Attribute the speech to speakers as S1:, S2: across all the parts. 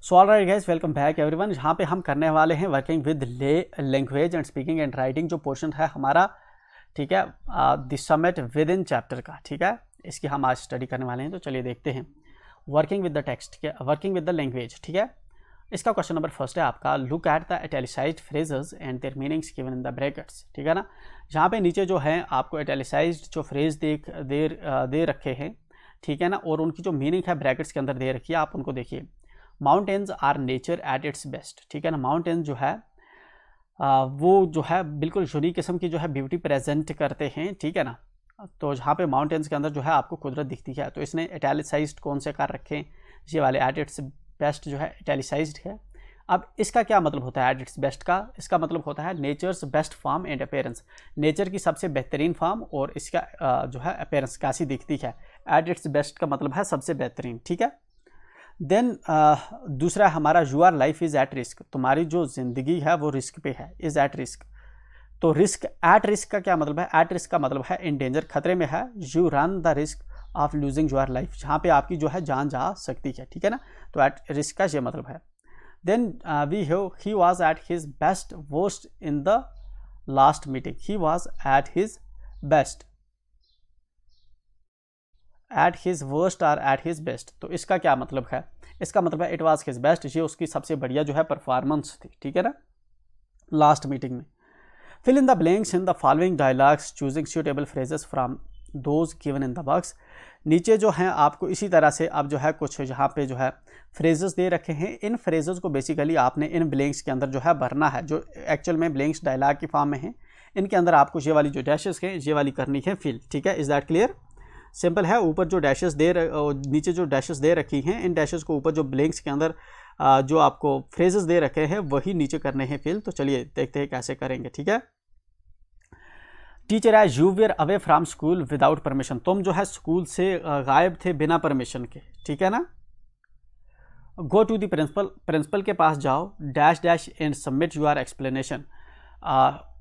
S1: So alright guys, welcome back everyone. यहाँ पे हम करने वाले हैं working with language and speaking and writing, जो पोर्शन है हमारा, ठीक है, the summit with in chapter का, ठीक है, इसकी हम आज स्टडी करने वाले हैं। तो चलिए देखते हैं working with the text, working with the language, ठीक है। इसका क्वेश्चन नंबर फर्स्ट है आपका, look at the italicised phrases and there meanings given in the brackets, ठीक है ना। यहाँ पे नीचे जो है आपको इटैलिसाइज्ड जो फ्रेज दे रखे हैं, ठीक है ना, और उनकी जो मीनिंग है ब्रैकेट्स के अंदर दे रखी है, आप उनको देखिए। Mountains are nature at its best, ठीक है ना। माउंटेन्स जो है वो जो है बिल्कुल यूनिक किस्म की जो है ब्यूटी प्रेजेंट करते हैं, ठीक है ना। तो जहाँ पे माउंटेन्स के अंदर जो है आपको कुदरत दिखती है, तो इसने इटैलिसाइज्ड कौन से कार रखे हैं, ये वाले एट इट्स बेस्ट जो है इटैलिसाइज्ड है। अब इसका क्या मतलब होता है एट इट्स बेस्ट का? इसका मतलब होता है nature's best form and appearance, nature की सबसे बेहतरीन फॉर्म और इसका जो है अपेयरेंस कैसी दिखती है। एट इट्स बेस्ट का मतलब है सबसे बेहतरीन, ठीक है। देन दूसरा हमारा your life is at risk, तुम्हारी जो ज़िंदगी है वो रिस्क पे है, इज़ एट रिस्क। तो रिस्क, एट रिस्क का क्या मतलब है? एट रिस्क का मतलब है इन डेंजर, खतरे में है। You run the risk of losing your life, जहाँ पे आपकी जो है जान जा सकती है, ठीक है ना। तो एट रिस्क का ये मतलब है। Then we have he was at his best worst in the last meeting, he was at his best, at his worst और एट हिज बेस्ट। तो इसका क्या मतलब है? इसका मतलब है इट वॉज हिज बेस्ट, ये उसकी सबसे बढ़िया जो है परफॉर्मेंस थी, ठीक है ना, लास्ट मीटिंग में। Fill in the blanks in the following dialogues choosing suitable phrases from those given in the box. नीचे जो है आपको इसी तरह से अब जो है कुछ यहाँ पे जो है फ्रेजेस दे रखे हैं। इन फ्रेजेस को बेसिकली आपने इन ब्लैंक्स के अंदर जो है भरना है, जो एक्चुअल में ब्लैंक्स डायलॉग की फॉर्म में है। इनके अंदर आपको ये वाली जो डैशेस हैं ये वाली करनी है फिल, ठीक है। Is that clear? सिंपल है। ऊपर जो डैशेस नीचे जो डैशेस दे रखी हैं, इन डैशेस को ऊपर जो ब्लैंक्स के अंदर जो आपको फ्रेजेस दे रखे हैं वही नीचे करने हैं फिल। तो चलिए देखते हैं कैसे करेंगे, ठीक है। Teacher as you were away from school without permission, तुम जो है स्कूल से गायब थे बिना परमिशन के, ठीक है ना। Go to the principal, principal के पास जाओ, dash dash and submit your explanation,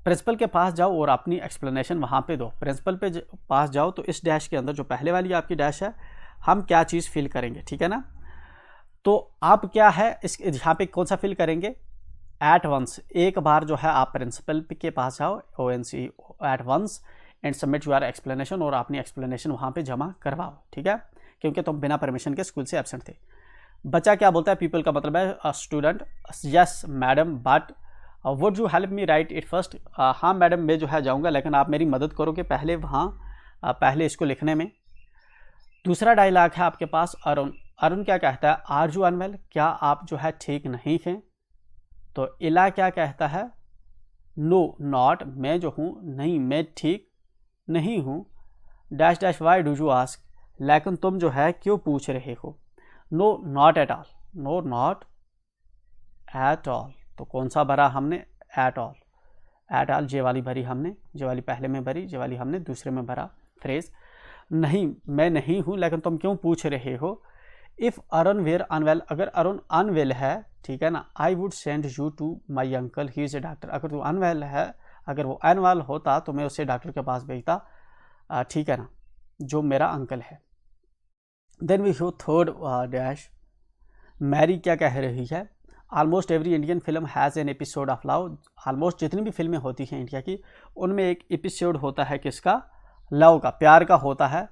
S1: principal के पास जाओ और अपनी एक्सप्लेनेशन वहाँ पे दो। प्रिंसिपल पे पास जाओ, तो इस डैश के अंदर जो पहले वाली आपकी डैश है, हम क्या चीज़ फिल करेंगे, ठीक है ना। तो आप क्या है इस यहाँ पे कौन सा फिल करेंगे? एट वंस, एक बार जो है आप प्रिंसिपल के पास जाओ, ONC at once and submit your explanation, और अपनी एक्सप्लेनेशन वहाँ पे जमा करवाओ, ठीक है, क्योंकि तुम बिना परमिशन के स्कूल से एब्सेंट थे। बच्चा क्या बोलता है? पीपल का मतलब है student. Yes madam but would you help me right it first, हाँ मैडम मैं जो है जाऊँगा, लेकिन आप मेरी मदद करोगे पहले वहाँ पहले इसको लिखने में। दूसरा डायलॉग है आपके पास अरुण। अरुण क्या कहता है? आर यू अनवेल, क्या आप जो है ठीक नहीं हैं? तो इला क्या कहता है? नो नॉट, मैं जो हूँ नहीं, मैं ठीक नहीं हूँ। Dash dash why do you ask, लेकिन तुम जो है क्यों पूछ रहे हो? No not at all, no not at all. तो कौन सा भरा हमने? At all, at all J वाली भरी हमने, जे वाली पहले में भरी, जे वाली हमने दूसरे में भरा फ्रेज। नहीं मैं नहीं हूँ, लेकिन तुम क्यों पूछ रहे हो? इफ़ अरुण वेयर अनवेल, अगर अरुण अनवेल है, ठीक है ना, I would send you to my uncle he is a doctor. अगर तू अनवेल है, अगर वो अनवेल होता तो मैं उसे डॉक्टर के पास भेजता, ठीक है ना, जो मेरा अंकल है। Then we show third dash, Mary क्या कह रही है? Almost every Indian film has an episode of love, almost जितनी भी फिल्में होती हैं इंडिया की, उनमें एक एपिसोड होता है किसका? लव का, प्यार का होता है।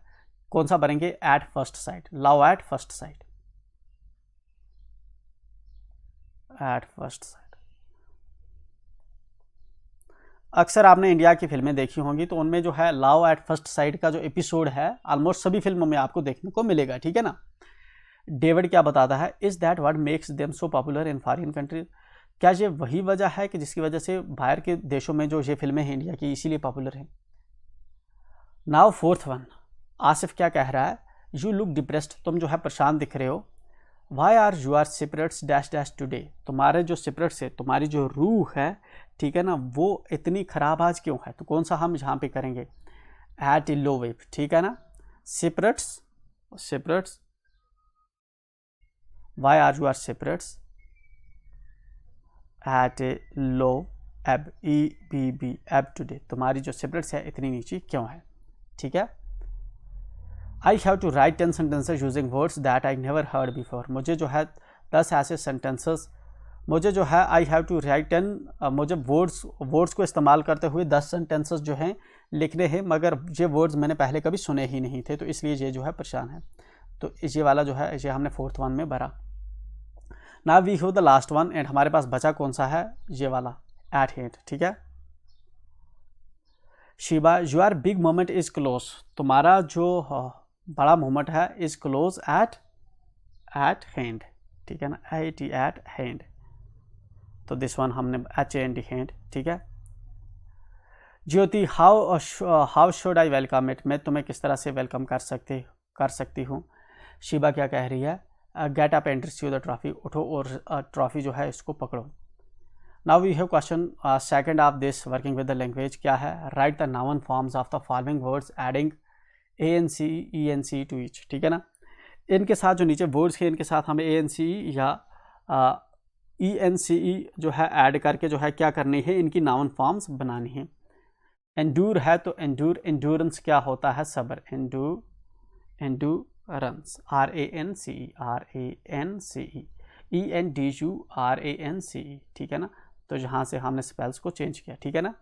S1: कौन सा भरेंगे? At first sight, love at first sight, at first sight. अक्सर आपने इंडिया की फिल्में देखी होंगी, तो उनमें जो है लव एट फर्स्ट साइट का जो एपिसोड है ऑलमोस्ट सभी फिल्मों में आपको देखने को मिलेगा, ठीक है ना। डेविड क्या बताता है? Is that what makes them so popular in foreign countries, क्या ये वही वजह है कि जिसकी वजह से बाहर के देशों में जो ये फिल्में हैं इंडिया की इसीलिए पॉपुलर हैं। नाउ फोर्थ वन, आसिफ क्या कह रहा है? यू लुक डिप्रेस्ड, तुम जो है परेशान दिख रहे हो। Why are your spirits dash dash today, तुम्हारे जो सिपरेट्स है, तुम्हारी जो रूह है, ठीक है ना, वो इतनी खराब आज क्यों है? तो कौन सा हम यहाँ पे करेंगे? एट ए लो वेब, ठीक है ना। Spirits, spirits, why are your spirits at a low ebb, EBB एब टुडे, तुम्हारी जो सिपरेट्स है इतनी नीची क्यों है, ठीक है। I have to write 10 sentences using words that I never heard before, मुझे जो है 10 ऐसे सेंटेंसेस मुझे जो है आई हैव टू राइट 10, मुझे वर्ड्स को इस्तेमाल करते हुए 10 सेंटेंसेस जो हैं लिखने हैं, मगर ये वर्ड्स मैंने पहले कभी सुने ही नहीं थे, तो इसलिए ये जो है परेशान है। तो ये वाला जो है ये हमने 4th वन में भरा। Now we have the last one, and हमारे पास बचा कौन सा है, ये वाला एट हैंड। ठीक है, Shiva your big moment is close, तुम्हारा जो बड़ा मोमेंट है इज क्लोज एट हैंड। ठीक है ना, एट हैंड, तो दिस वन हमने HAND हैंड। ठीक है, Jyoti how should I welcome it, मैं तुम्हें किस तरह से वेलकम कर सकती हूँ। शिवा क्या कह रही है, get up and receive the trophy, उठो और ट्रॉफी जो है इसको पकड़ो। Now we have question second of this working with the language, क्या है, write the noun forms of the following words adding ANC ENC to each. ठीक है ना, इनके साथ जो नीचे वर्ड्स हैं इनके साथ हमें ANC या ENCE जो है ऐड करके जो है क्या करनी है, इनकी नाउन फॉर्म्स बनानी है। एंड्यूर है तो एंड्योरेंस क्या होता है, सब्र, एंड्योरेंस RANCE ENDURANCE। ठीक है ना, तो यहाँ से हमने स्पेल्स को चेंज किया। ठीक है ना,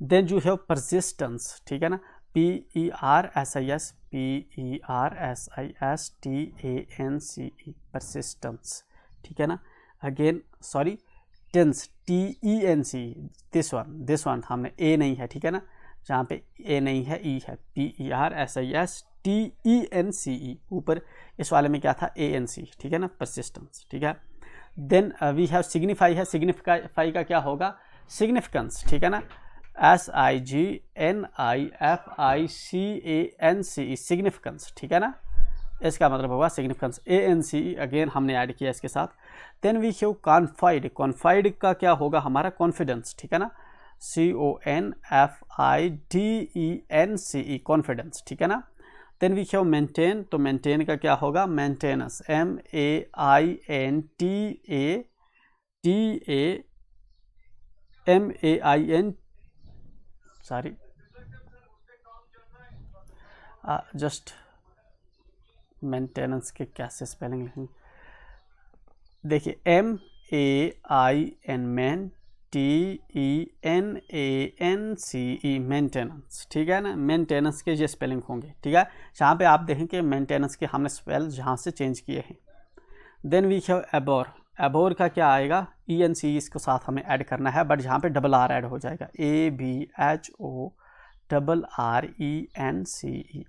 S1: देन यू हैव परसिस्टेंस। ठीक है ना, PERSISTANCE परसिस्टेंस। ठीक है ना, again sorry tense TENCE, this one हमने ए नहीं है। ठीक है ना, जहाँ पे ए नहीं है ई है, PERSISTENCE, ऊपर इस वाले में क्या था ANC। ठीक है ना, परसिस्टेंस। ठीक है, देन वी हैव सिग्निफाई है, सिग्निफाई का क्या होगा, सिग्निफिकेंस। ठीक है ना, SIGNIFICANCE सिग्निफिकेंस। ठीक है ना, इसका मतलब होगा सिग्निफिकेंस। ANCE अगेन हमने ऐड किया इसके साथ। देन वी हैव कॉन्फाइड का क्या होगा हमारा, कॉन्फिडेंस। ठीक है ना, CONFIDENCE कॉन्फिडेंस। ठीक है ना, देन वी हैव मेंटेन, तो मेंटेन का क्या होगा, maintenance MAINTENAN sorry just maintenance के कैसे स्पेलिंग लिखेंगे, देखिए MAIN TENANCE मेंटेनेंस। ठीक है ना, मेंटेनेंस के ये स्पेलिंग होंगे। ठीक है, जहाँ पे आप देखेंगे मेंटेनेंस के हमने स्पेल जहाँ से चेंज किए हैं। देन वी हैव एबोर का क्या आएगा, ENCE इसको साथ हमें ऐड करना है, बट यहाँ पे RR ऐड हो जाएगा, ABHORRENCE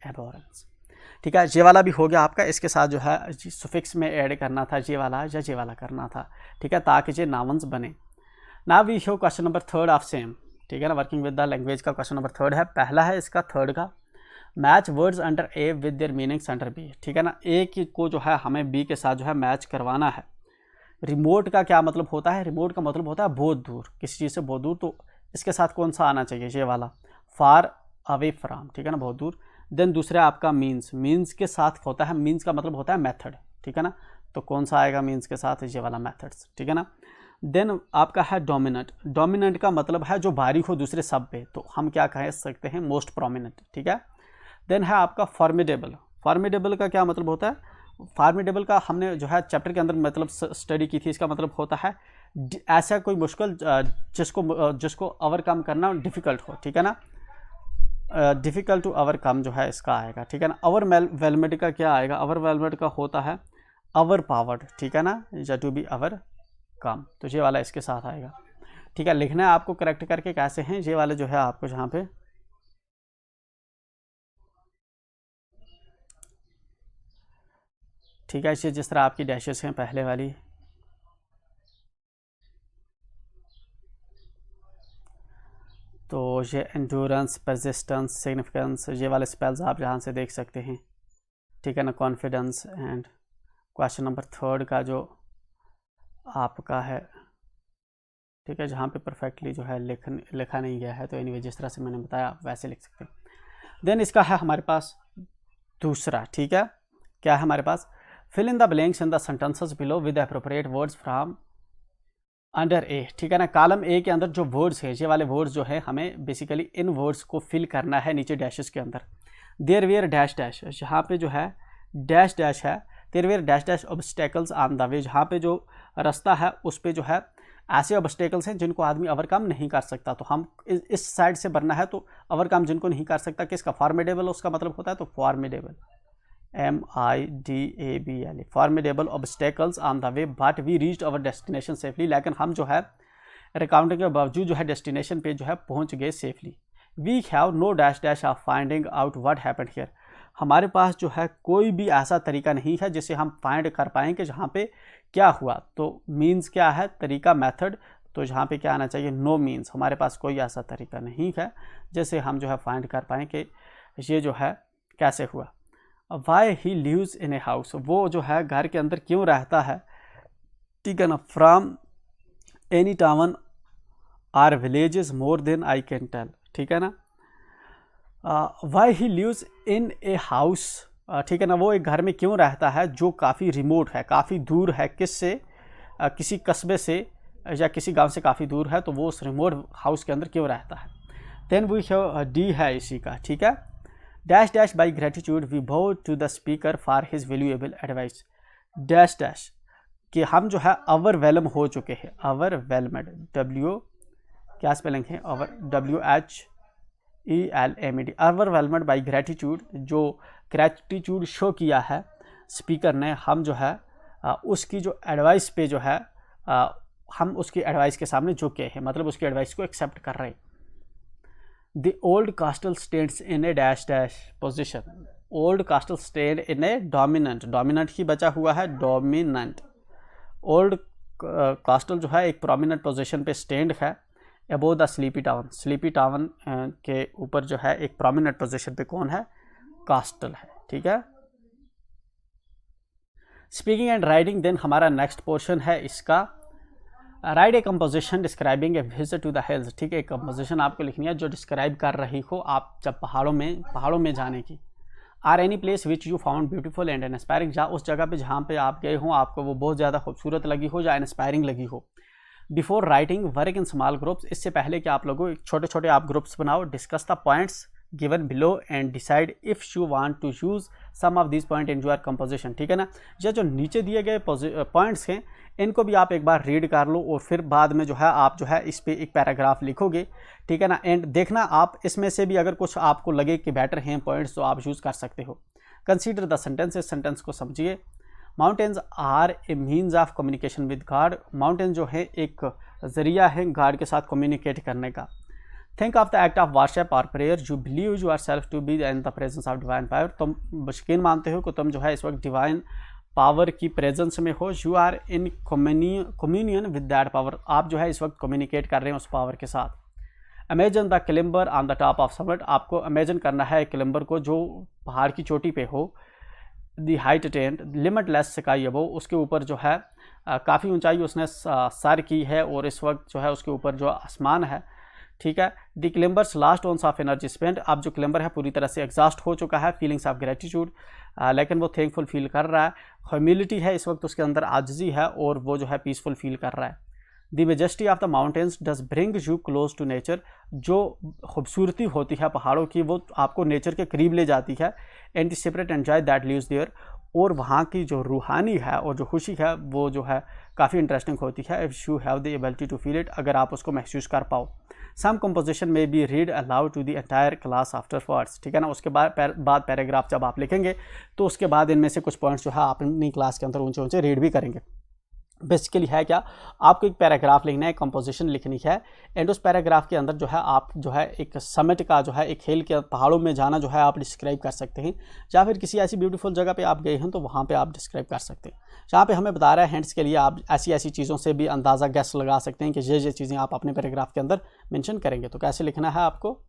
S1: एबोरेंस। ठीक है, ये वाला भी हो गया आपका, इसके साथ जो है सुफिक्स में ऐड करना था ये वाला या ये वाला करना था। ठीक है, ताकि ये नाउन्स बने। Now we have question number 3rd of same. ठीक है ना, वर्किंग विद द लैंग्वेज का क्वेश्चन नंबर 3rd है, पहला है इसका 3rd का, match words under A with their meanings under B। ठीक है ना, A को जो है हमें B के साथ जो है मैच करवाना है। रिमोट का क्या मतलब होता है, रिमोट का मतलब होता है बहुत दूर, किसी चीज़ से बहुत दूर, तो इसके साथ कौन सा आना चाहिए, ये वाला, फार अवे फ्रॉम। ठीक है ना, बहुत दूर। देन दूसरा आपका मीन्स के साथ होता है, मीन्स का मतलब होता है मेथड। ठीक है ना, तो कौन सा आएगा मीन्स के साथ, ये वाला मेथड्स। ठीक है ना, देन आपका है डोमिनेंट का मतलब है जो भारी हो दूसरे सब पे, तो हम क्या कह सकते हैं, मोस्ट प्रोमिनेंट। ठीक है, देन है आपका फॉर्मिडेबल का क्या मतलब होता है, फॉर्मिडेबल का हमने जो है चैप्टर के अंदर मतलब स्टडी की थी, इसका मतलब होता है ऐसा कोई मुश्किल जिसको ओवरकम करना डिफ़िकल्ट हो। ठीक है ना, डिफ़िकल्ट टू ओवरकम जो है इसका आएगा। ठीक है ना, ओवरवेलमेड का क्या आएगा, ओवरवेलमेड का होता है ओवर पावर्ड। ठीक है ना, या टू बी ओवर कम, तो ये वाला इसके साथ आएगा। ठीक है, लिखना है आपको करेक्ट करके कैसे हैं, ये वाले जो है आपको जहाँ पे ठीक है, इसे जिस तरह आपकी डैशेस हैं पहले वाली, तो ये एंड्योरेंस, परसिस्टेंस, सिग्निफिकेंस, ये वाले स्पेल्स आप यहाँ से देख सकते हैं। ठीक है ना, confidence. And question number 3rd का जो आपका है, ठीक है, जहाँ पे परफेक्टली जो है लिखा नहीं गया है, तो एनीवे जिस तरह से मैंने बताया वैसे लिख सकते हैं। देन इसका है हमारे पास दूसरा। ठीक है, क्या है हमारे पास, fill in the blanks in the sentences below with appropriate words from under A. ठीक है ना, कॉलम ए के अंदर जो वर्ड्स है, ये वाले वर्ड्स जो है हमें बेसिकली इन वर्ड्स को फिल करना है नीचे डैशेस के अंदर। देयर वेयर डैश, यहाँ पे जो है डैश है, there were dash dash obstacles on the way, जहाँ पे जो रास्ता है उस पे जो है ऐसे ऑब्स्टेकल्स हैं जिनको आदमी ओवरकम नहीं कर सकता। तो हम इस साइड से बढ़ना है तो ओवरकम जिनको नहीं कर सकता, किसका, फॉर्मिडेबल उसका मतलब होता है। तो formidable, MIDABL, formidable obstacles on the way but we reached our destination safely, लेकिन हम जो है रिकाउंटिंग के बावजूद जो है डेस्टिनेशन पे जो है पहुंच गए safely. We have no dash dash of finding out what happened here, हमारे पास जो है कोई भी ऐसा तरीका नहीं है जिसे हम फाइंड कर पाएँ कि जहाँ पे क्या हुआ। तो मीन्स क्या है, तरीका, मेथड, तो जहाँ पे क्या आना चाहिए, नो मीन्स, हमारे पास कोई ऐसा तरीका नहीं है जैसे हम जो है फाइंड कर पाएँ कि ये जो है कैसे हुआ। Why he lives in a house, वो जो है घर के अंदर क्यों रहता है, ठीक है ना। From any town or villages more than I can tell, ठीक है ना। Why he lives in a house, ठीक है ना, वो एक घर में क्यों रहता है जो काफ़ी रिमोट है, काफ़ी दूर है, किससे, किसी कस्बे से या किसी गांव से काफ़ी दूर है, तो वो उस रिमोट हाउस के अंदर क्यों रहता है। देन वी हैव डी है इसी का, ठीक है। Dash dash by gratitude we bow to the speaker for his valuable advice, dash dash कि हम जो है ओवरवेलम हो चुके हैं, ओवरवेलमेड, W क्या स्पेलिंग है, WHELMED, ओवरवेलमेड बाई ग्रेटिट्यूड, जो ग्रेटिट्यूड शो किया है स्पीकर ने, हम जो है उसकी जो एडवाइस पे जो है हम उसकी एडवाइस के सामने झुके हैं, मतलब उसकी एडवाइस को एक्सेप्ट कर रहे हैं। The old castle stands in a dash dash position, old castle stand in a dominant, dominant ही बचा हुआ है, डोमिनेंट, ओल्ड कास्टल जो है एक प्रोमिनेंट पोजीशन पे स्टैंड है above the sleepy town, sleepy town के ऊपर जो है एक प्रोमिनेंट पोजीशन पे कौन है, कास्टल है, ठीक है। स्पीकिंग एंड राइटिंग, देन हमारा नेक्स्ट पोर्शन है इसका, write a composition describing a visit to the hills, ठीक है। एक कंपोजिशन आपको लिखनी है जो डिस्क्राइब कर रही हो आप जब पहाड़ों में जाने की। Are any place which you found beautiful and inspiring, जहाँ उस जगह पे जहाँ पे आप गए हों आपको वो बहुत ज़्यादा खूबसूरत लगी हो या इंस्पायरिंग लगी हो। Before writing work in small groups, इससे पहले कि आप लोगों छोटे छोटे आप ग्रुप्स बनाओ। Discuss the points given below and decide if you want to use some of this point in your composition, ठीक है ना। या जो नीचे दिए गए पॉइंट्स हैं इनको भी आप एक बार रीड कर लो और फिर बाद में जो है आप जो है इस पे एक पैराग्राफ लिखोगे, ठीक है ना। एंड देखना आप इसमें से भी अगर कुछ आपको लगे कि बेटर हैं पॉइंट्स तो आप यूज़ कर सकते हो। कंसीडर द सेंटेंसेस, सेंटेंस को समझिए। Mountains are a means of communication with God, mountain जो है एक ज़रिया है गॉड के साथ कम्युनिकेट करने का। Think of the act of worship और prayer, you believe yourself to be in the presence of divine power, तुम यकीन मानते हो कि तुम जो है इस वक्त डिवाइन पावर की प्रेजेंस में हो। You are in communion with that power, आप जो है इस वक्त कम्युनिकेट कर रहे हैं उस पावर के साथ। Imagine the climber on the top of summit, आपको इमेजिन करना है क्लाइंबर को जो पहाड़ की चोटी पे हो। दी height attend limitless sky above, उसके ऊपर जो है काफ़ी ऊंचाई उसने सर की है और इस वक्त जो है उसके ऊपर जो आसमान है, ठीक है। The climbers last ounce of energy spend, अब जो क्लाइंबर है पूरी तरह से एग्जॉस्ट हो चुका है। फीलिंग्स ऑफ ग्रेटिट्यूड, लेकिन वो थैंकफुल फील कर रहा है। ह्यूमिलिटी है इस वक्त उसके अंदर, आजिज़ी है और वो जो है पीसफुल फील कर रहा है। The majesty of the mountains does bring you close to nature, जो खूबसूरती होती है पहाड़ों की वो आपको नेचर के करीब ले जाती है। And the separate enjoy that lives there, और वहाँ की जो रूहानी है और जो खुशी है वो जो है काफ़ी इंटरेस्टिंग होती है। If you have the ability to feel it, अगर आप उसको महसूस कर पाओ। सम कंपोजिशन में be read aloud to the entire class after words, ठीक है ना। उसके बाद पैराग्राफ जब आप लिखेंगे तो उसके बाद इनमें से कुछ पॉइंट्स जो है आप अपनी क्लास के अंदर ऊंचे ऊंचे रीड भी करेंगे। बेसिकली है क्या, आपको एक पैराग्राफ लिखना है, कंपोजिशन लिखनी है एंड उस पैराग्राफ के अंदर जो है आप जो है एक समिट का जो है एक हिल के पहाड़ों में जाना जो है आप डिस्क्राइब कर सकते हैं, या फिर किसी ऐसी ब्यूटीफुल जगह पे आप गए हैं तो वहाँ पे आप डिस्क्राइब कर सकते हैं। जहाँ पे हमें बता रहा है हिंट्स के लिए आप ऐसी ऐसी चीज़ों से भी अंदाज़ा गैस लगा सकते हैं कि ये चीज़ें आप अपने पैराग्राफ के अंदर मेंशन करेंगे। तो कैसे लिखना है आपको,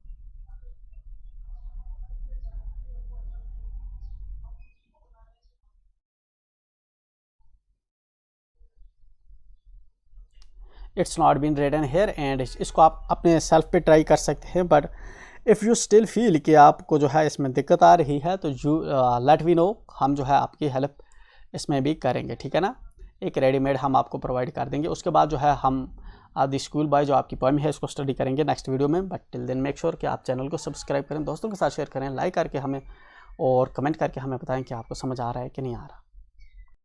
S1: it's not been written here and इसको आप अपने सेल्फ पे ट्राई कर सकते हैं। But if you still feel कि आपको जो है इसमें दिक्कत आ रही है तो यू लेट वी नो, हम जो है आपकी हेल्प इसमें भी करेंगे, ठीक है ना। एक रेडीमेड हम आपको प्रोवाइड कर देंगे। उसके बाद जो है हम द स्कूल बॉय जो आपकी पोएम है इसको स्टडी करेंगे नेक्स्ट वीडियो में। But till then make sure कि आप चैनल को सब्सक्राइब करें, दोस्तों के साथ शेयर करें, लाइक करके हमें और कमेंट करके हमें बताएं कि आपको समझ आ रहा है कि नहीं आ रहा।